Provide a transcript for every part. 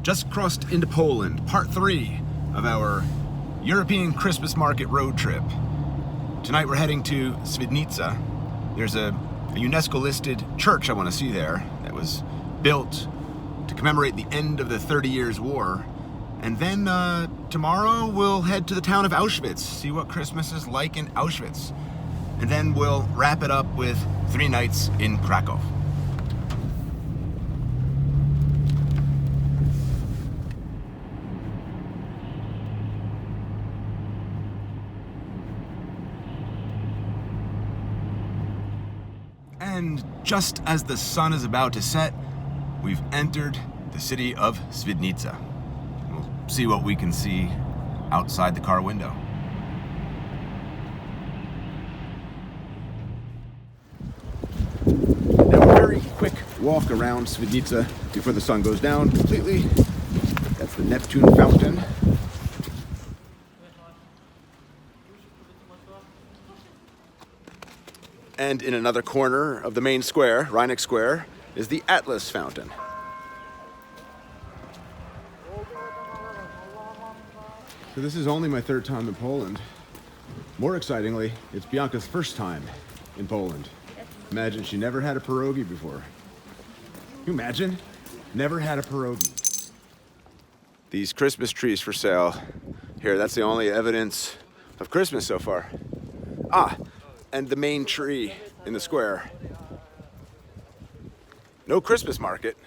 We've just crossed into Poland, part 3 of our European Christmas market road trip. Tonight we're heading to Świdnica. There's a UNESCO-listed church I want to see there that was built to commemorate the end of the 30 Years' War. And then tomorrow we'll head to the town of Auschwitz, see what Christmas is like in Auschwitz. And then we'll wrap it up with 3 nights in Kraków. And just as the sun is about to set, we've entered the city of Świdnica. We'll see what we can see outside the car window. Now a very quick walk around Świdnica before the sun goes down completely. That's the Neptune fountain. And in another corner of the main square, Rheineck Square, is the Atlas fountain. So this is only my 3rd time in Poland. More excitingly, it's Bianca's first time in Poland. Imagine she never had a pierogi before. Can you imagine? Never had a pierogi. These Christmas trees for sale. Here, that's the only evidence of Christmas so far. Ah, and the main tree in the square. No Christmas market.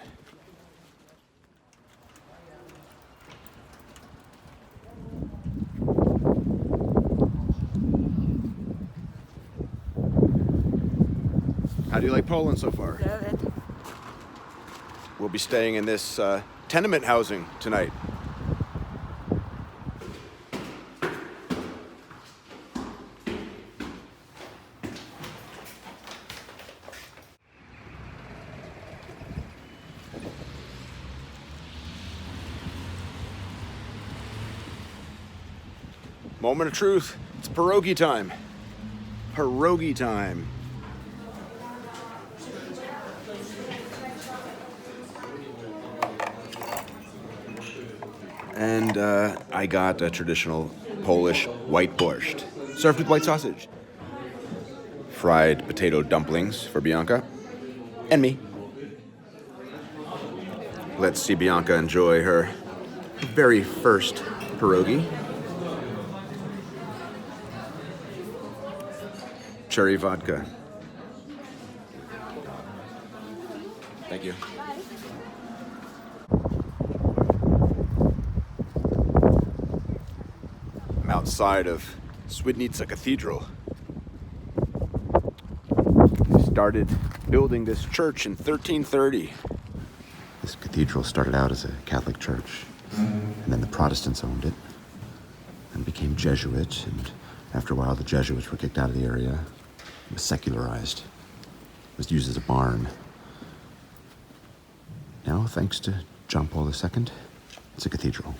How do you like Poland so far? Love it. We'll be staying in this tenement housing tonight. Moment of truth. It's pierogi time. Pierogi time. And I got a traditional Polish white borscht, served with white sausage. Fried potato dumplings for Bianca and me. Let's see Bianca enjoy her very first pierogi. Cherry vodka. Thank you. I'm outside of Świdnica Cathedral. They started building this church in 1330. This cathedral started out as a Catholic church, and then the Protestants owned it, and became Jesuit, and after a while the Jesuits were kicked out of the area. It was secularized. It was used as a barn. Now, thanks to John Paul II, it's a cathedral.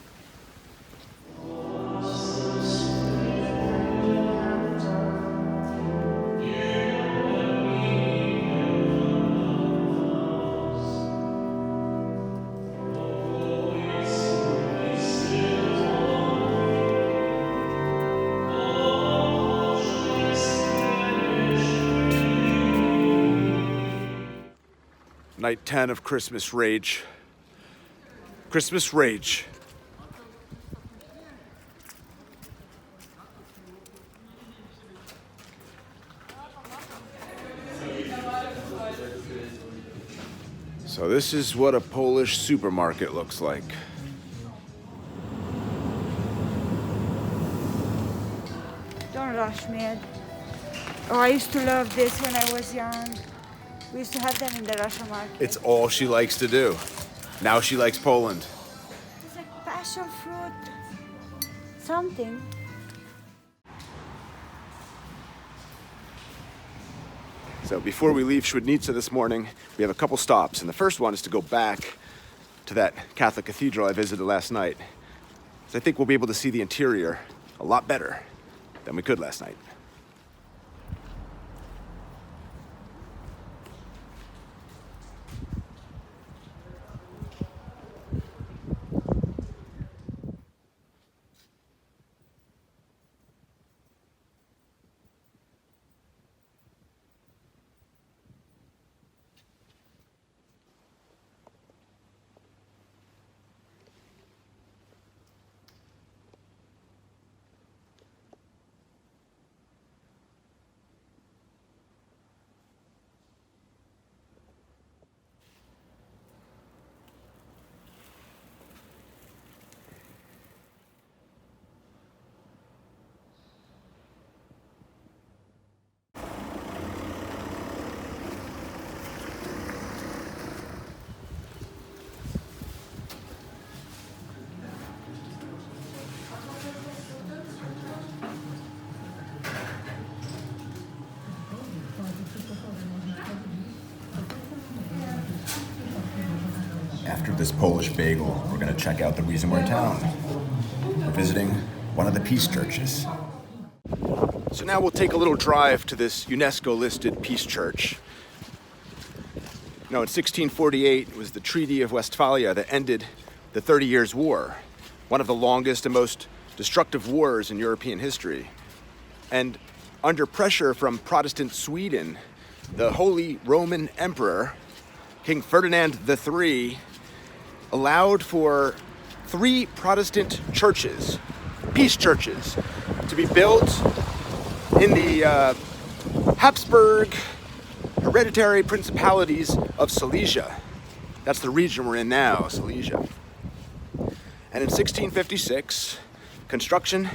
Night 10 of Christmas Rage. Christmas Rage. So this is what a Polish supermarket looks like. Don't rush me. Oh, I used to love this when I was young. We used to have them in the Russian market. It's all she likes to do. Now she likes Poland. It's like passion fruit. Something. So before we leave Świdnica this morning, we have a couple stops. And the first one is to go back to that Catholic cathedral I visited last night. So I think we'll be able to see the interior a lot better than we could last night. After this Polish bagel, we're going to check out the reason we're in town. We're visiting one of the peace churches. So now we'll take a little drive to this UNESCO-listed peace church. In 1648, it was the Treaty of Westphalia that ended the 30 Years' War, one of the longest and most destructive wars in European history. And under pressure from Protestant Sweden, the Holy Roman Emperor, King Ferdinand III, allowed for 3 Protestant churches, peace churches, to be built in the Habsburg hereditary principalities of Silesia. That's the region we're in now, Silesia. And in 1656, construction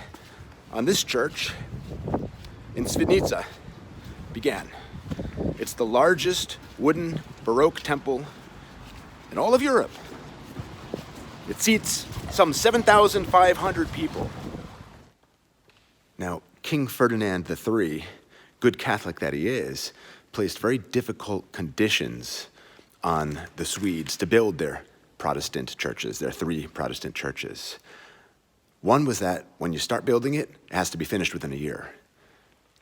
on this church in Świdnica began. It's the largest wooden Baroque temple in all of Europe. It seats some 7,500 people. Now, King Ferdinand III, good Catholic that he is, placed very difficult conditions on the Swedes to build their Protestant churches, their 3 Protestant churches. One was that when you start building it, it has to be finished within a year.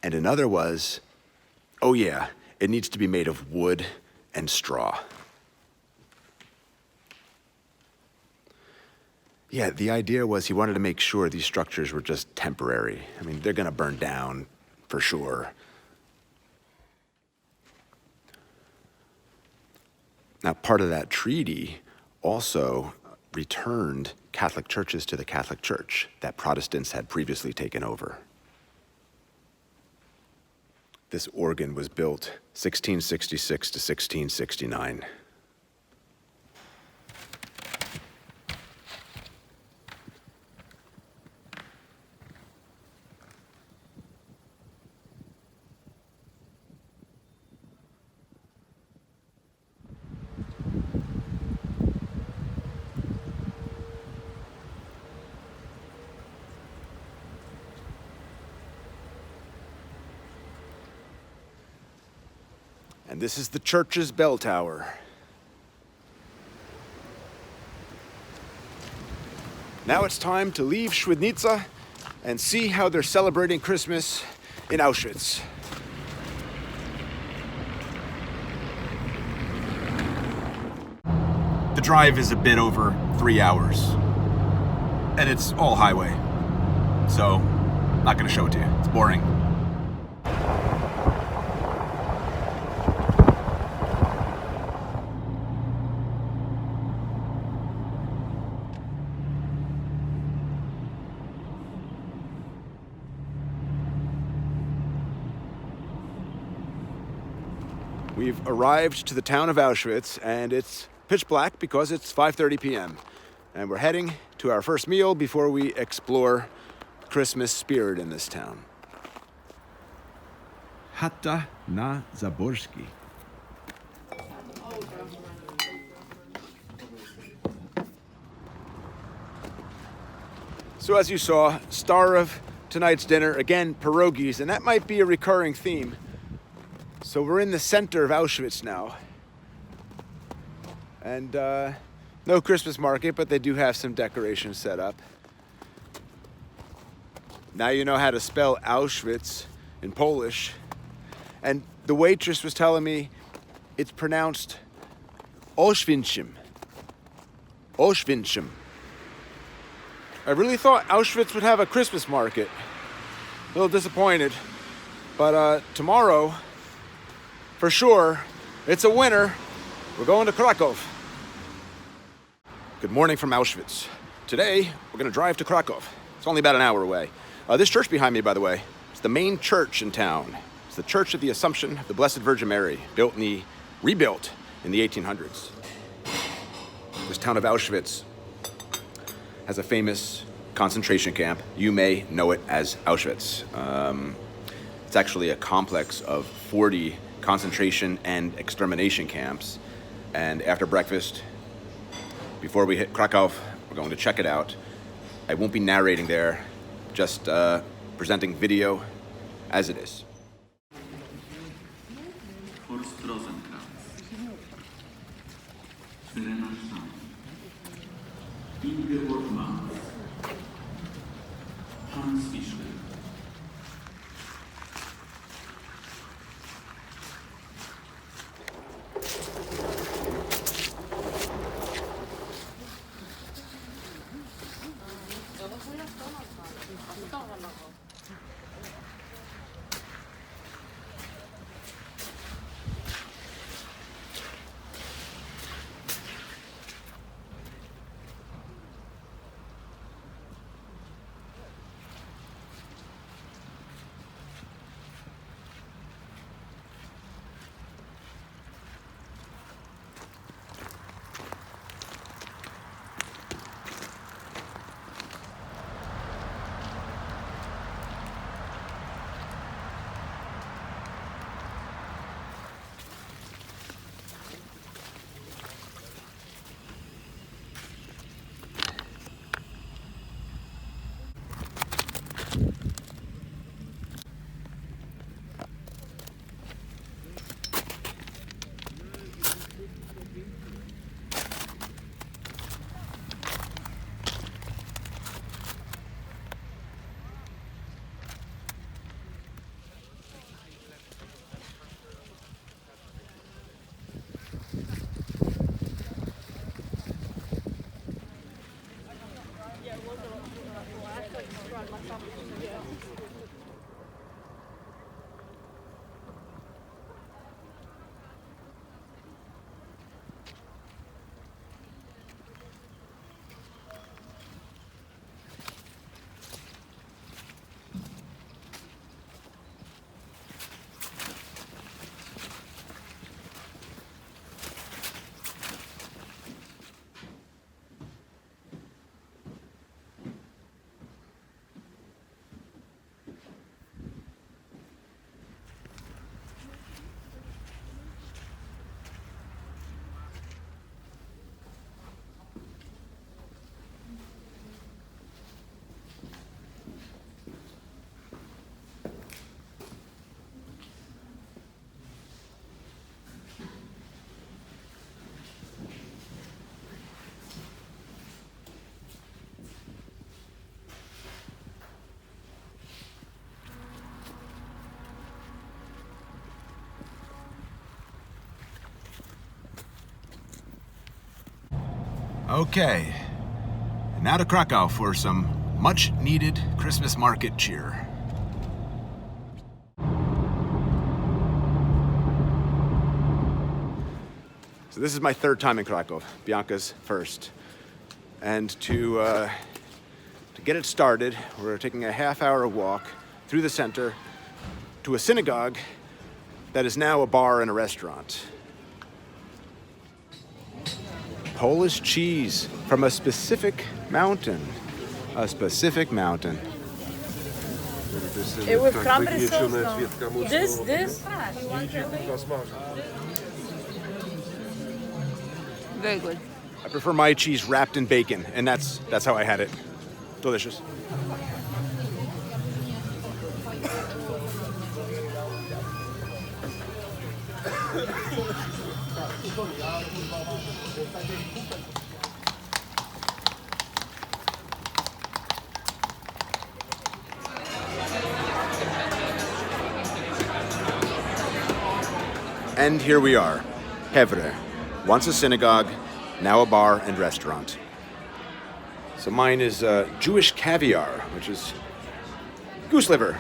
And another was, oh yeah, it needs to be made of wood and straw. Yeah, the idea was he wanted to make sure these structures were just temporary. I mean, they're gonna burn down for sure. Now, part of that treaty also returned Catholic churches to the Catholic Church that Protestants had previously taken over. This organ was built 1666 to 1669. And this is the church's bell tower. Now it's time to leave Świdnica and see how they're celebrating Christmas in Auschwitz. The drive is a bit over 3 hours, and it's all highway, so I'm not gonna show it to you. It's boring. We've arrived to the town of Auschwitz, and it's pitch black because it's 5:30 p.m. And we're heading to our first meal before we explore the Christmas spirit in this town. Chata na Zaborski. So as you saw, star of tonight's dinner, again, pierogies, and that might be a recurring theme. So we're in the center of Auschwitz now. And no Christmas market, but they do have some decorations set up. Now you know how to spell Auschwitz in Polish. And the waitress was telling me it's pronounced Oświęcim. Oświęcim. I really thought Auschwitz would have a Christmas market. A little disappointed. But tomorrow, for sure, it's a winner. We're going to Kraków. Good morning from Auschwitz. Today, we're gonna drive to Kraków. It's only about an hour away. This church behind me, by the way, is the main church in town. It's the Church of the Assumption of the Blessed Virgin Mary, rebuilt in the 1800s. This town of Auschwitz has a famous concentration camp. You may know it as Auschwitz. It's actually a complex of 40 concentration and extermination camps. And after breakfast, before we hit Kraków, we're going to check it out. I won't be narrating there, just presenting video as it is. Okay, and now to Krakow for some much-needed Christmas market cheer. So this is my third time in Krakow, Bianca's first. And to get it started, we're taking a half-hour walk through the center to a synagogue that is now a bar and a restaurant. Polish cheese from a specific mountain. A specific mountain. It with cranberry sauce? No. This? Very good. I prefer my cheese wrapped in bacon, and that's how I had it. Delicious. And here we are, Hevre, once a synagogue, now a bar and restaurant. So mine is Jewish caviar, which is goose liver.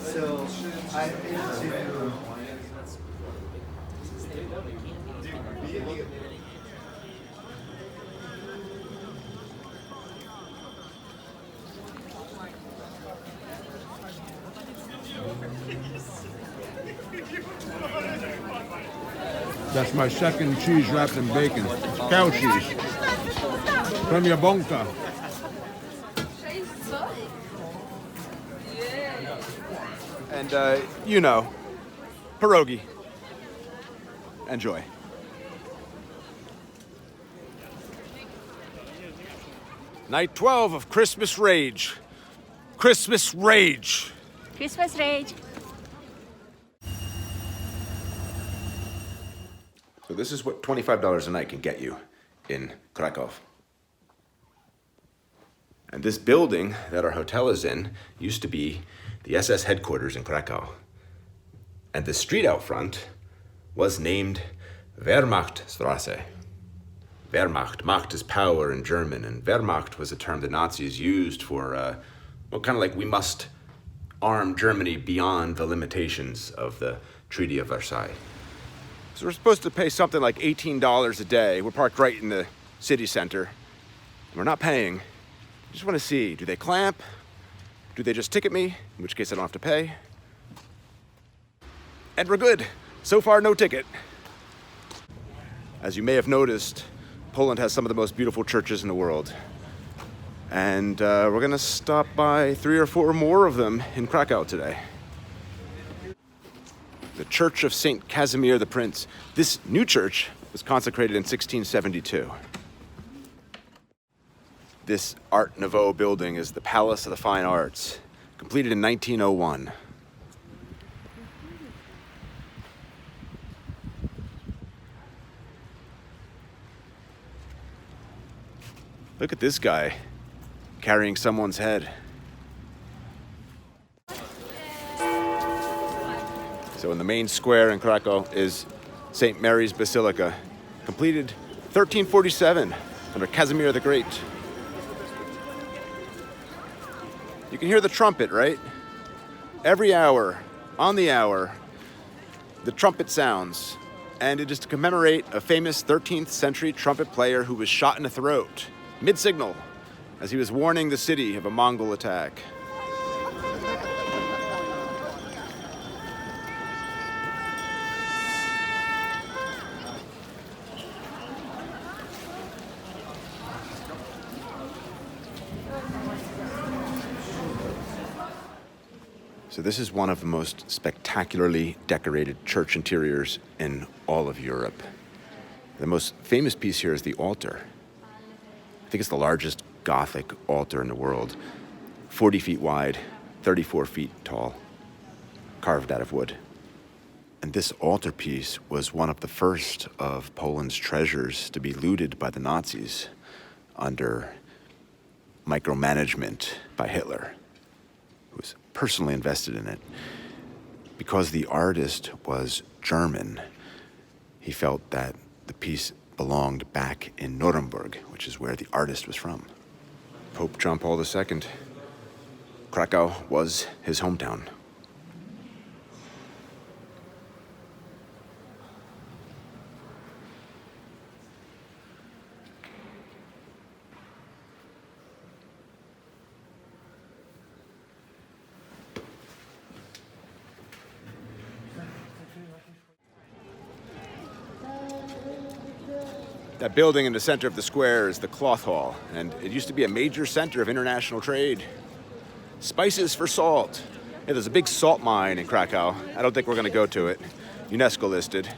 So I've been to That's my second cheese wrapped in bacon. Cow cheese. From Jabonka. And, you know, pierogi. Enjoy. Night 12 of Christmas Rage. Christmas Rage. Christmas rage. So this is what $25 a night can get you in Kraków. And this building that our hotel is in used to be the SS headquarters in Kraków. And the street out front was named Wehrmachtstraße. Wehrmacht, Macht is power in German, and Wehrmacht was a term the Nazis used for, well, kind of like we must arm Germany beyond the limitations of the Treaty of Versailles. So we're supposed to pay something like $18 a day. We're parked right in the city center. We're not paying. I just want to see, do they clamp? Do they just ticket me? In which case I don't have to pay. And we're good. So far, no ticket. As you may have noticed, Poland has some of the most beautiful churches in the world. And we're gonna stop by 3 or 4 more of them in Kraków today. The Church of St. Casimir the Prince. This new church was consecrated in 1672. This Art Nouveau building is the Palace of the Fine Arts, completed in 1901. Look at this guy carrying someone's head. So in the main square in Kraków is St. Mary's Basilica, completed 1347 under Casimir the Great. You can hear the trumpet, right? Every hour, on the hour, the trumpet sounds, and it is to commemorate a famous 13th century trumpet player who was shot in the throat, mid-signal, as he was warning the city of a Mongol attack. So this is one of the most spectacularly decorated church interiors in all of Europe. The most famous piece here is the altar. I think it's the largest Gothic altar in the world, 40 feet wide, 34 feet tall, carved out of wood. And this altarpiece was one of the first of Poland's treasures to be looted by the Nazis under micromanagement by Hitler, who was personally invested in it. Because the artist was German, he felt that the piece belonged back in Nuremberg, which is where the artist was from. Pope John Paul II. Kraków was his hometown. That building in the center of the square is the Cloth Hall, and it used to be a major center of international trade. Spices for salt. Yeah, there's a big salt mine in Kraków. I don't think we're gonna go to it. UNESCO-listed.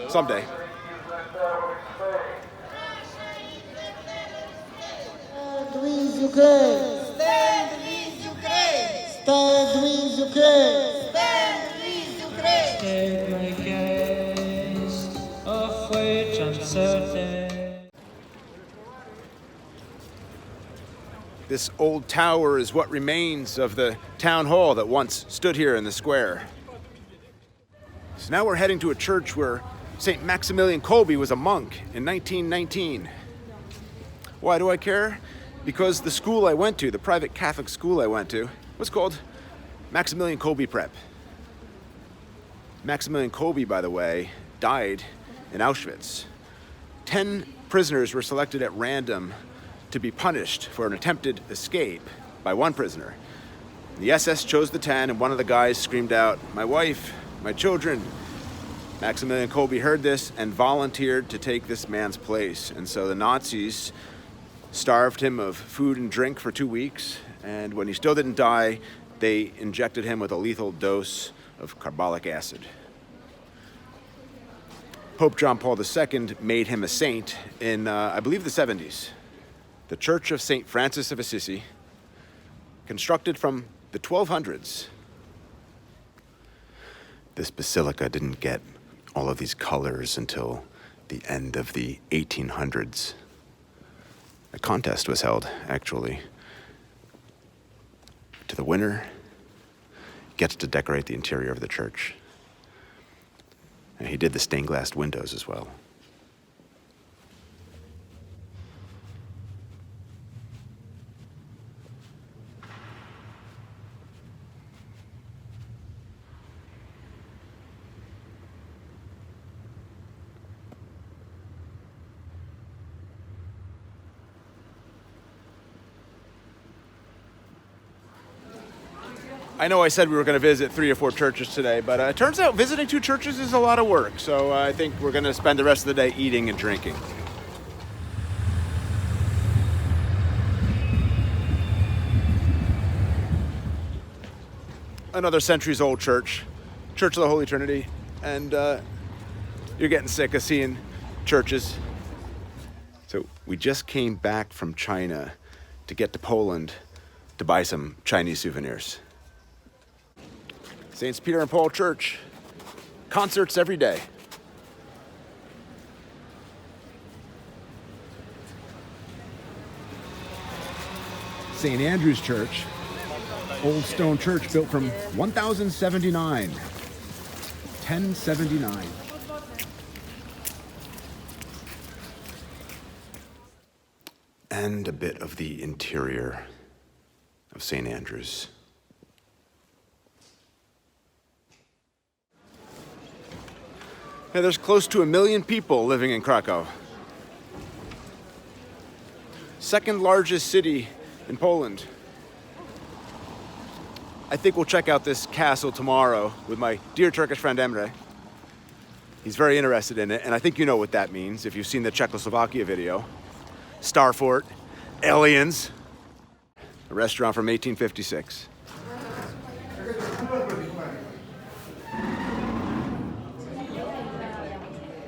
Someday. Stand with Ukraine! Stand with Ukraine! Stand with Ukraine! Stand with Ukraine! Take my case, of which I'm certain. This old tower is what remains of the town hall that once stood here in the square. So now we're heading to a church where St. Maximilian Kolbe was a monk in 1919. Why do I care? Because the school I went to, the private Catholic school I went to, was called Maximilian Kolbe Prep. Maximilian Kolbe, by the way, died in Auschwitz. 10 prisoners were selected at random to be punished for an attempted escape by one prisoner. The SS chose the 10, and one of the guys screamed out, "My wife, my children." Maximilian Kolbe heard this and volunteered to take this man's place. And so the Nazis starved him of food and drink for 2 weeks, and when he still didn't die, they injected him with a lethal dose of carbolic acid. Pope John Paul II made him a saint in, I believe, the 70s. the Church of St. Francis of Assisi, constructed from the 1200s. This basilica didn't get all of these colors until the end of the 1800s. A contest was held, actually. To the winner gets to decorate the interior of the church. And he did the stained glass windows as well. I know I said we were going to visit 3 or 4 churches today, but it turns out visiting 2 churches is a lot of work. So I think we're going to spend the rest of the day eating and drinking. Another centuries-old church, Church of the Holy Trinity, and you're getting sick of seeing churches. So we just came back from China to get to Poland to buy some Chinese souvenirs. Saints Peter and Paul Church, concerts every day. St. Andrew's Church, old stone church built from 1079. 1079. And a bit of the interior of St. Andrew's. Now, there's close to 1 million people living in Kraków. Second largest city in Poland. I think we'll check out this castle tomorrow with my dear Turkish friend Emre. He's very interested in it, and I think you know what that means if you've seen the Czechoslovakia video. Star Fort, aliens, a restaurant from 1856.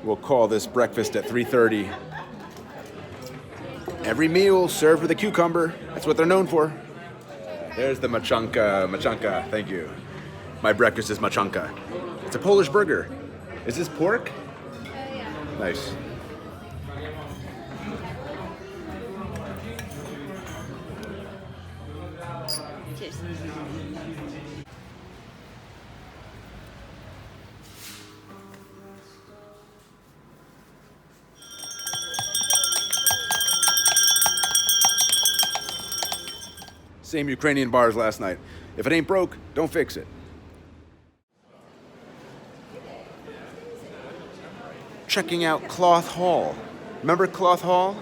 We'll call this breakfast at 3:30. Every meal served with a cucumber. That's what they're known for. There's the machanka, thank you. My breakfast is machanka. It's a Polish burger. Is this pork? Yeah. Nice. Cheers. Same Ukrainian bars last night. If it ain't broke, don't fix it. Checking out Cloth Hall. Remember Cloth Hall?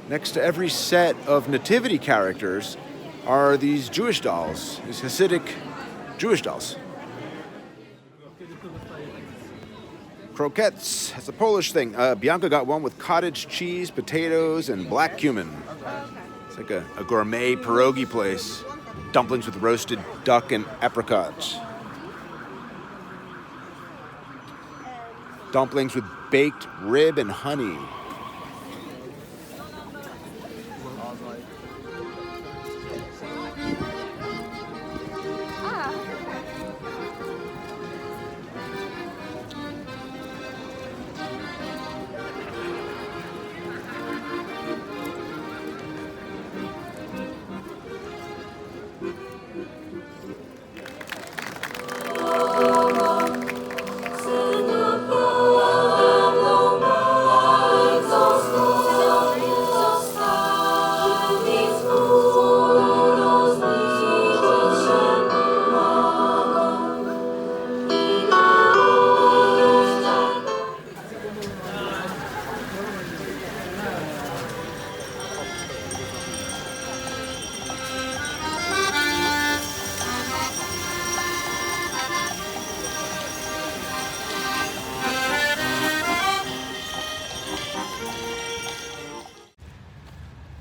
Next to every set of nativity characters are these Jewish dolls, these Hasidic Jewish dolls. Croquettes, that's a Polish thing. Bianca got one with cottage cheese, potatoes, and black cumin. It's like a gourmet pierogi place. Dumplings with roasted duck and apricots. Dumplings with baked rib and honey.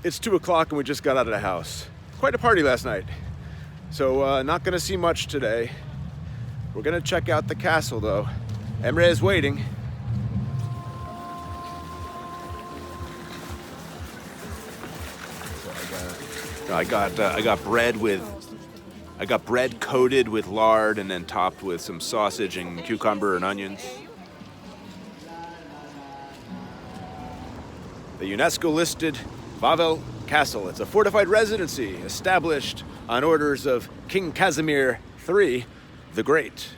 It's 2 o'clock and we just got out of the house. Quite a party last night. So not gonna see much today. We're gonna check out the castle though. Emre is waiting. I got bread coated with lard and then topped with some sausage and cucumber and onions. The UNESCO-listed Wawel Castle. It's a fortified residency established on orders of King Casimir III the Great.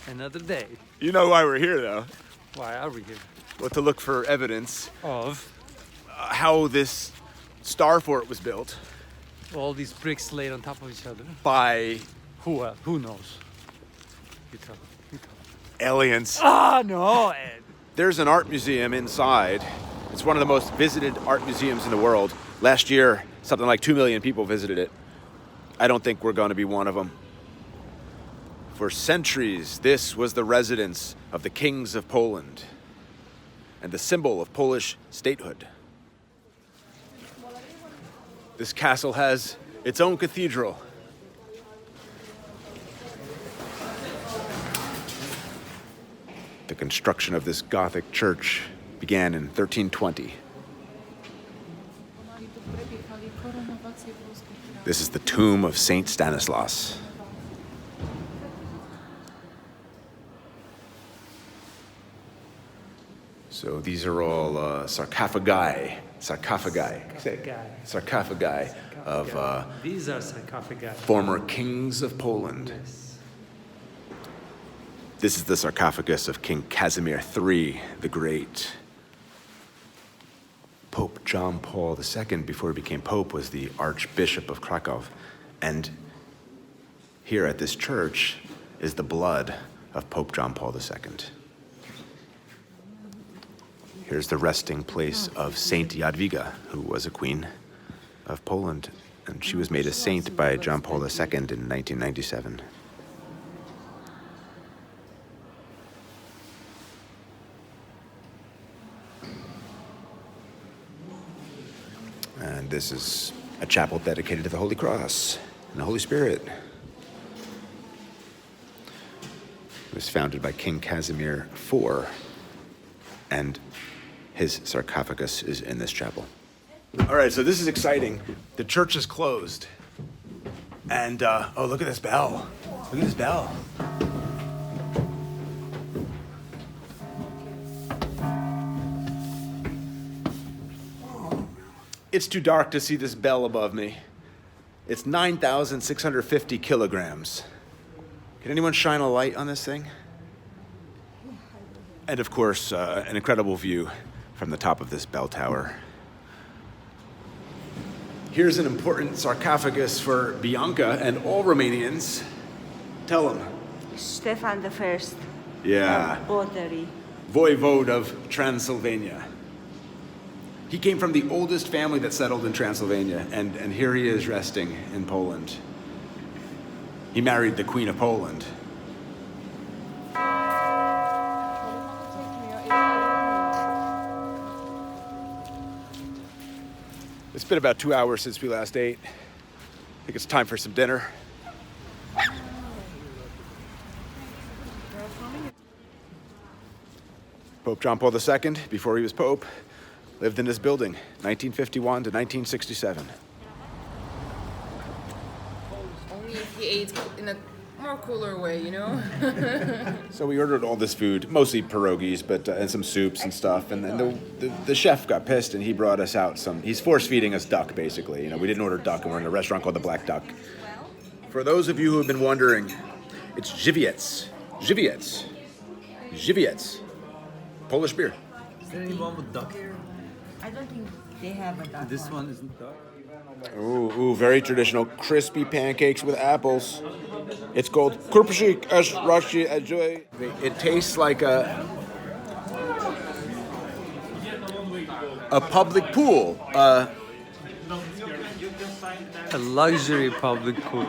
Another day. You know why we're here, though. Why are we here? Well, to look for evidence Of how this star fort was built all these bricks laid on top of each other. by Who knows? You tell. aliens. No, Ed. There's an art museum inside. It's one of the most visited art museums in the world. Last year, something like 2 million people visited it. I don't think we're going to be one of them. For centuries, this was the residence of the kings of Poland and the symbol of Polish statehood. This castle has its own cathedral. The construction of this Gothic church began in 1320. This is the tomb of Saint Stanislaus. So these are all sarcophagi of These are sarcophagi. former kings of Poland. Yes. This is the sarcophagus of King Casimir III the Great. Pope John Paul II, before he became Pope, was the Archbishop of Kraków. And here at this church is the blood of Pope John Paul II. Here's the resting place of Saint Jadwiga, who was a queen of Poland, and she was made a saint by John Paul II in 1997. And this is a chapel dedicated to the Holy Cross and the Holy Spirit. It was founded by King Casimir IV, and his sarcophagus is in this chapel. All right, so this is exciting. The church is closed. And, oh, look at this bell. Look at this bell. It's too dark to see this bell above me. It's 9,650 kilograms. Can anyone shine a light on this thing? And of course, an incredible view from the top of this bell tower. Here's an important sarcophagus for Bianca and all Romanians. Tell them. Stefan I. Yeah. Pottery. Voivode of Transylvania. He came from the oldest family that settled in Transylvania, and here he is resting in Poland. He married the Queen of Poland. It's been about 2 hours since we last ate. I think it's time for some dinner. Pope John Paul II, before he was Pope, lived in this building, 1951 to 1967. Only if he ate in a more cooler way, you know? So we ordered all this food, mostly pierogies, but and some soups and stuff. And then the chef got pissed, and he brought us out some. He's force feeding us duck, basically. You know, we didn't order duck, and we're in a restaurant called the Black Duck. For those of you who have been wondering, it's żywiec, żywiec, żywiec, Polish beer. Is there anyone with duck here? I don't think they have a duck. This one isn't dark. Ooh, very traditional, crispy pancakes with apples. It's called kurpshik as rashi ajoy. It tastes like a public pool. A luxury public pool.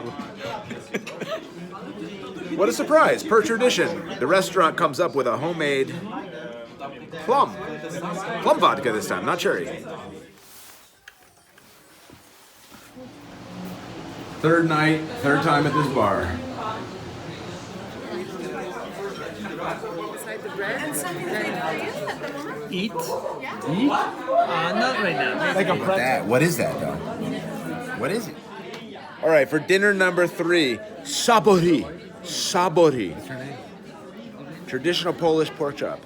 What a surprise! Per tradition, the restaurant comes up with a homemade plum vodka this time, not cherry. Third night, third time at this bar. Inside the And something to eat for you at the moment? Eat? Eat? Not right now. Like a pretzel. What is that, though? What is it? All right, for dinner number 3, sabori. Sabori. What's her name? Traditional Polish pork chop.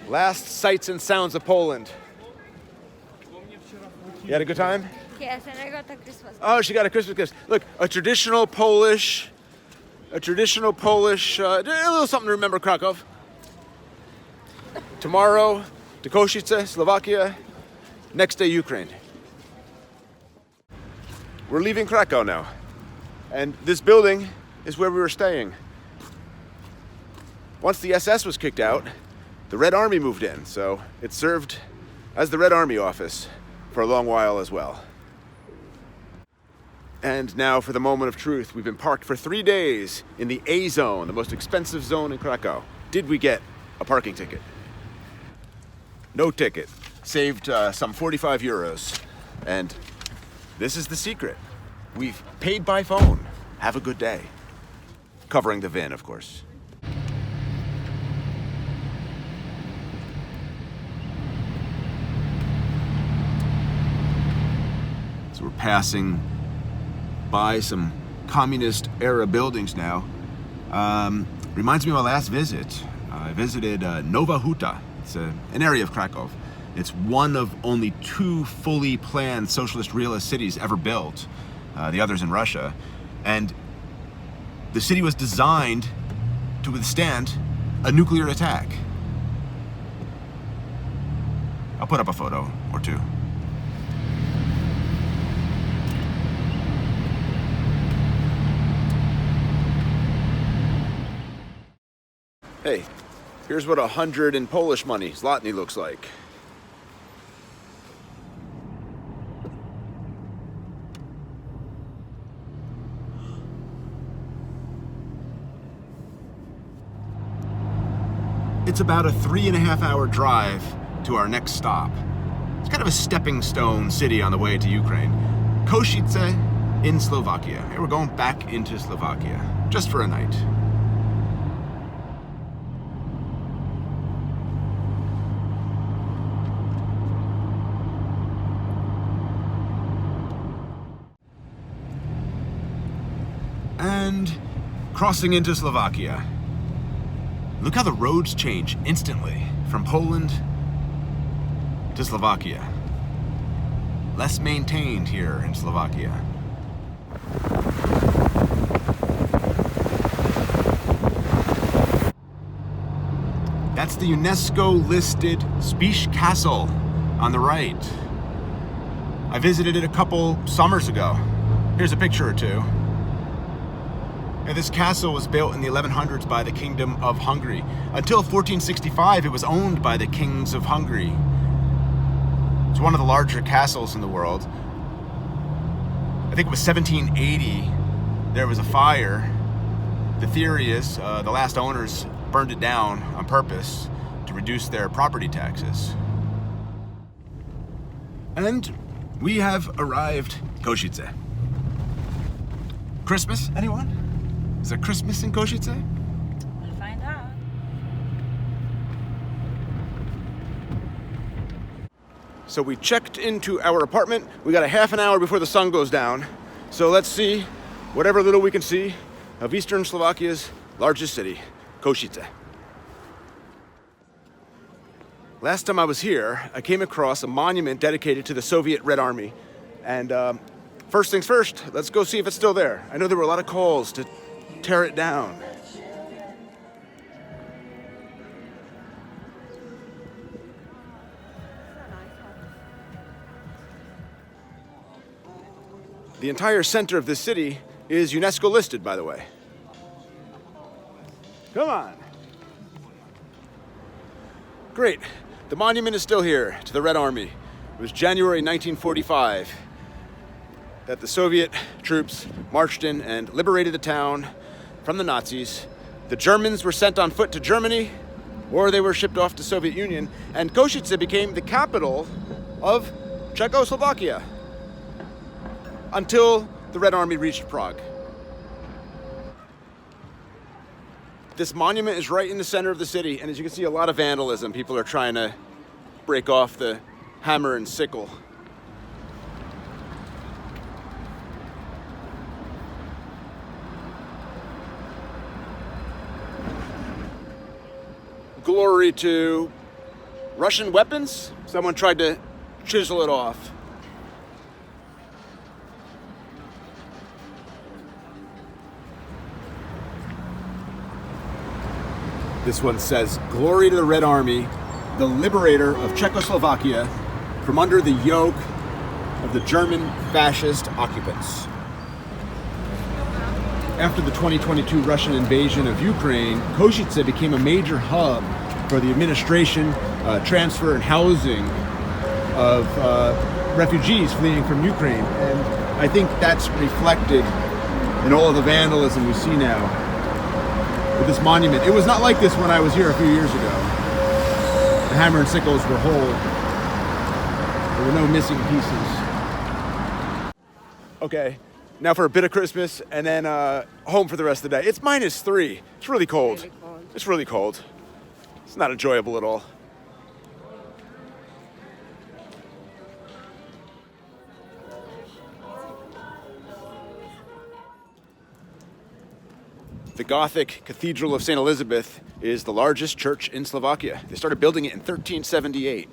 Last sights and sounds of Poland. You had a good time? Yes, and I got a Christmas. Oh, she got a Christmas gift. Look, a traditional Polish, a little something to remember Kraków. Tomorrow, to Košice, Slovakia. Next day, Ukraine. We're leaving Krakow now. And this building is where we were staying. Once the SS was kicked out, the Red Army moved in, so it served as the Red Army office for a long while as well. And now for the moment of truth. We've been parked for 3 days in the A zone, the most expensive zone in Krakow. Did we get a parking ticket? No ticket. Saved some 45 euros. And this is the secret. We've paid by phone. Have a good day. Covering the VIN, of course. So we're passing by some communist-era buildings now. Reminds me of my last visit. I visited Nowa Huta. It's an area of Kraków. It's one of only 2 fully planned socialist realist cities ever built. The other's in Russia. And the city was designed to withstand a nuclear attack. I'll put up a photo or 2. Hey, here's what 100 in Polish money, zlotny, looks like. It's about a 3.5-hour drive to our next stop. It's kind of a stepping stone city on the way to Ukraine. Košice in Slovakia. And we're going back into Slovakia, just for a night. And crossing into Slovakia. Look how the roads change instantly from Poland to Slovakia. Less maintained here in Slovakia. That's the UNESCO-listed Spiš Castle on the right. I visited it a couple summers ago. Here's a picture or 2. Now, this castle was built in the 1100s by the Kingdom of Hungary. Until 1465, it was owned by the kings of Hungary. It's one of the larger castles in the world. I think it was 1780. There was a fire. The theory is the last owners burned it down on purpose to reduce their property taxes. And we have arrived Košice. Christmas, anyone? Is there Christmas in Košice? We'll find out. So we checked into our apartment. We got a half an hour before the sun goes down. So let's see whatever little we can see of Eastern Slovakia's largest city, Košice. Last time I was here, I came across a monument dedicated to the Soviet Red Army. And first things first, let's go see if it's still there. I know there were a lot of calls to tear it down. The entire center of this city is UNESCO-listed, by the way. Come on. Great. The monument is still here to the Red Army. It was January 1945 that the Soviet troops marched in and liberated the town from the Nazis. The Germans were sent on foot to Germany, or they were shipped off to Soviet Union, and Košice became the capital of Czechoslovakia until the Red Army reached Prague. This monument is right in the center of the city, and as you can see, a lot of vandalism. People are trying to break off the hammer and sickle. Glory to Russian weapons. Someone tried to chisel it off. This one says, "Glory to the Red Army, the liberator of Czechoslovakia from under the yoke of the German fascist occupants." After the 2022 Russian invasion of Ukraine, Košice became a major hub for the administration, transfer, and housing of refugees fleeing from Ukraine. And I think that's reflected in all of the vandalism we see now with this monument. It was not like this when I was here a few years ago. The hammer and sickles were whole. There were no missing pieces. Okay, now for a bit of Christmas and then home for the rest of the day. It's -3. It's really cold. It's really cold. It's not enjoyable at all. The Gothic Cathedral of St. Elizabeth is the largest church in Slovakia. They started building it in 1378.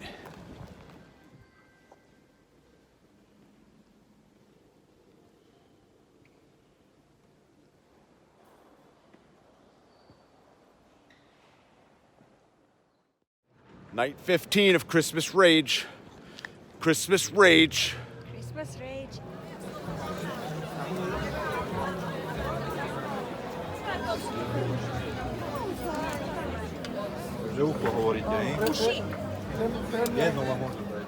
Night 15 of Christmas Rage. Christmas Rage. Christmas rage. Že ucho hovoriť, hej? Jedno vám možno dať.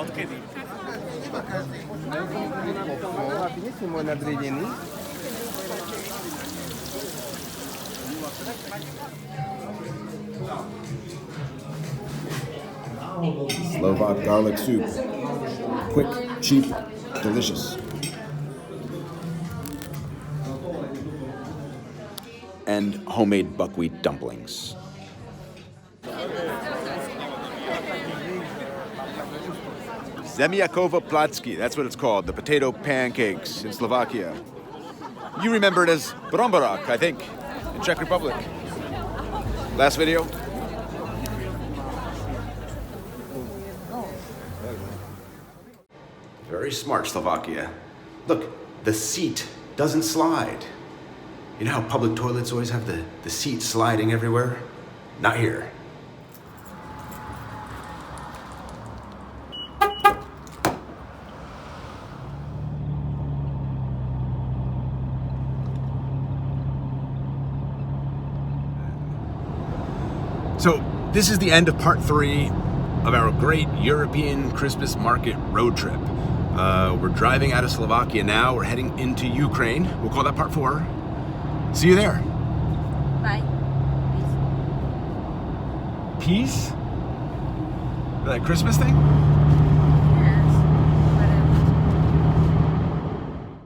Odkedy? Ty nie si môj nadriedený. Slovak garlic soup. Quick, cheap, delicious. And homemade buckwheat dumplings. Zemiakovo placki, that's what it's called, the potato pancakes in Slovakia. You remember it as brombarak, I think, in Czech Republic. Last video? Very smart, Slovakia. Look, the seat doesn't slide. You know how public toilets always have the seat sliding everywhere? Not here. So this is the end of part 3 of our great European Christmas market road trip. We're driving out of Slovakia now. We're heading into Ukraine. We'll call that part 4. See you there. Bye. Peace? That Christmas thing?